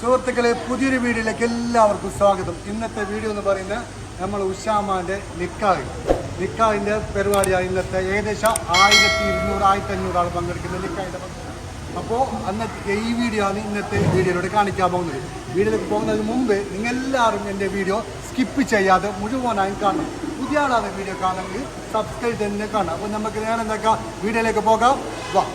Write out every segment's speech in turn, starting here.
സുഹൃത്തുക്കളെ, പുതിയൊരു വീഡിയോയിലേക്ക് എല്ലാവർക്കും സ്വാഗതം. ഇന്നത്തെ വീഡിയോ എന്ന് പറയുന്നത് നമ്മൾ ഉഷാമാൻ്റെ നിക്കാഹിൻ്റെ പരിപാടിയാണ്. ഇന്നത്തെ ഏകദേശം 1200-1500 ആൾ പങ്കെടുക്കുന്ന നിക്കാഹിൻ്റെ. അപ്പോൾ അന്നത്തെ ഈ വീഡിയോ ആണ് ഇന്നത്തെ വീഡിയോയിലൂടെ കാണിക്കാൻ പോകുന്നത്. വീഡിയോയിലേക്ക് പോകുന്നതിന് മുമ്പ് നിങ്ങളെല്ലാവരും എൻ്റെ വീഡിയോ സ്കിപ്പ് ചെയ്യാതെ മുഴുവനായും കാണണം. പുതിയ ആളാണ് വീഡിയോ കാണണമെങ്കിൽ സബ്സ്ക്രൈബ് തന്നെ കാണാം. അപ്പോൾ നമുക്ക് നേരെ എന്താക്കാം, വീഡിയോയിലേക്ക് പോകാം. വാ.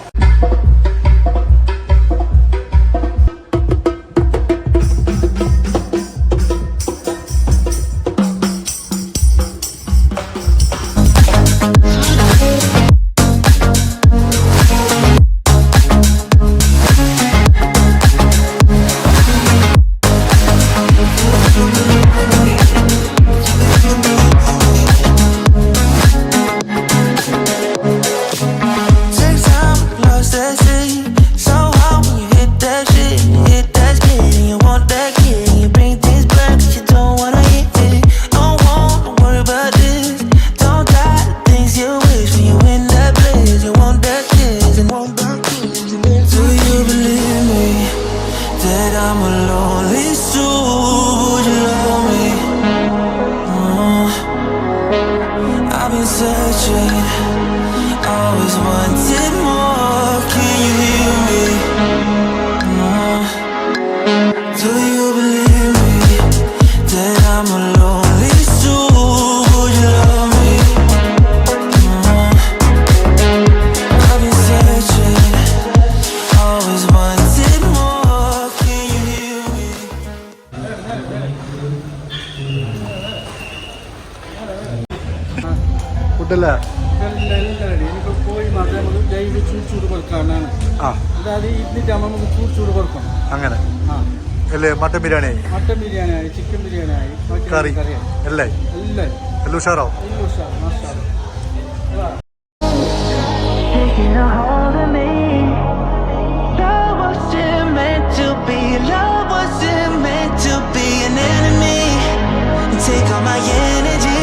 Always wanted more, can you hear me? Do you believe me that I'm a lonely soul? Would you love me? I've been searching, always wanted more, can you hear me? ഫുഡല്ലേ എനിക്ക് കോഴി മാത്രമേ നമുക്ക് ഡെയിലി ചൂട് കൊടുക്കാനാണ്. അതായത് ഇതിട്ടാകുമ്പോൾ നമുക്ക് ചൂട് കൊടുക്കണം. അങ്ങനെ അല്ലേ? മട്ടൻ ബിരിയാണി ആയി, ചിക്കൻ ബിരിയാണി ആയി, കറി അല്ലേ? എല്ലാം ഉഷാറോ? Take all my energy.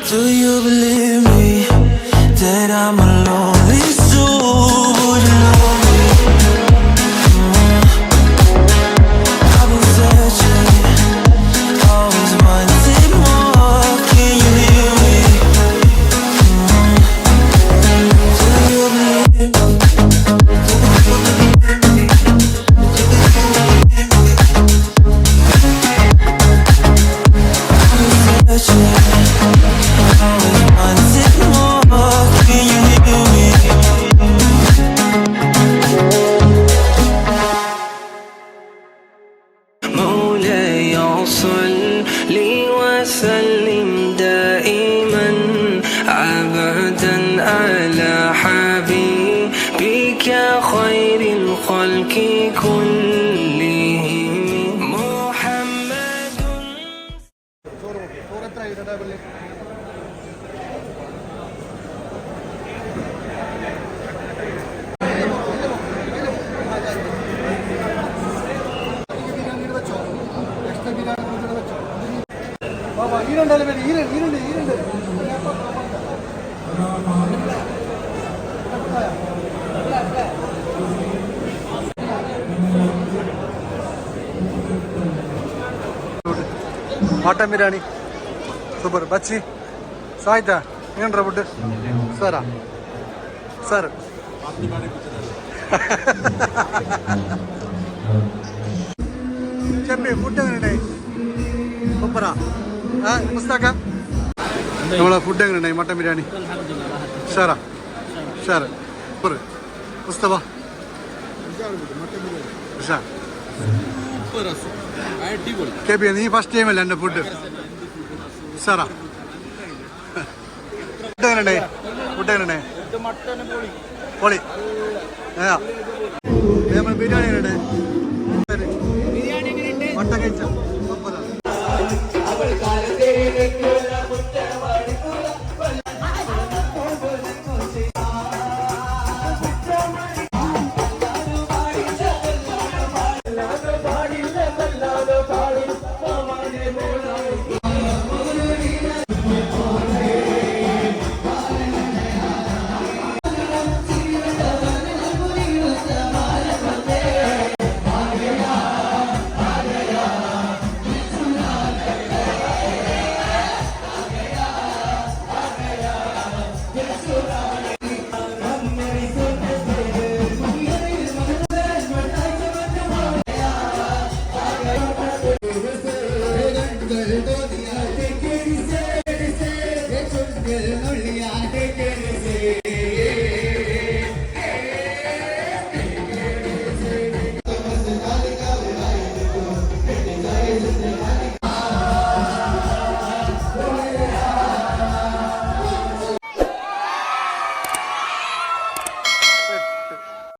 Do you believe me that I'm a lonely soul? Would you love me? I've been searching, always wanted more. Can you hear me? Do you believe me? وسلم دائما أبدا على حبيبك خير الخلق كلهم محمد. Mutton biryani super. బచ్చి సాయిత ఏంట్రా food సరా sir? చెప్పి food എങ്ങനെയുണ്ടായി? സൂപ്പറാ. മുസ്താക്ക, നമ്മളെ food എങ്ങനെയുണ്ടായി? Mutton biryani ഷാറാ? ഷാറ് സൂപ്പർ. മുസ്തഫ കെ നീ ഫസ്റ്റ് ടൈം അല്ലേ എൻ്റെ ഫുഡ്? സാറാ ഫുഡ് എങ്ങനെയുണ്ടായി? ഫുഡ് എങ്ങനെയുണ്ടായി? പൊളി. ബിരിയാണി എങ്ങനെയുണ്ടായി? മട്ടൻ കഴിച്ച ഇത്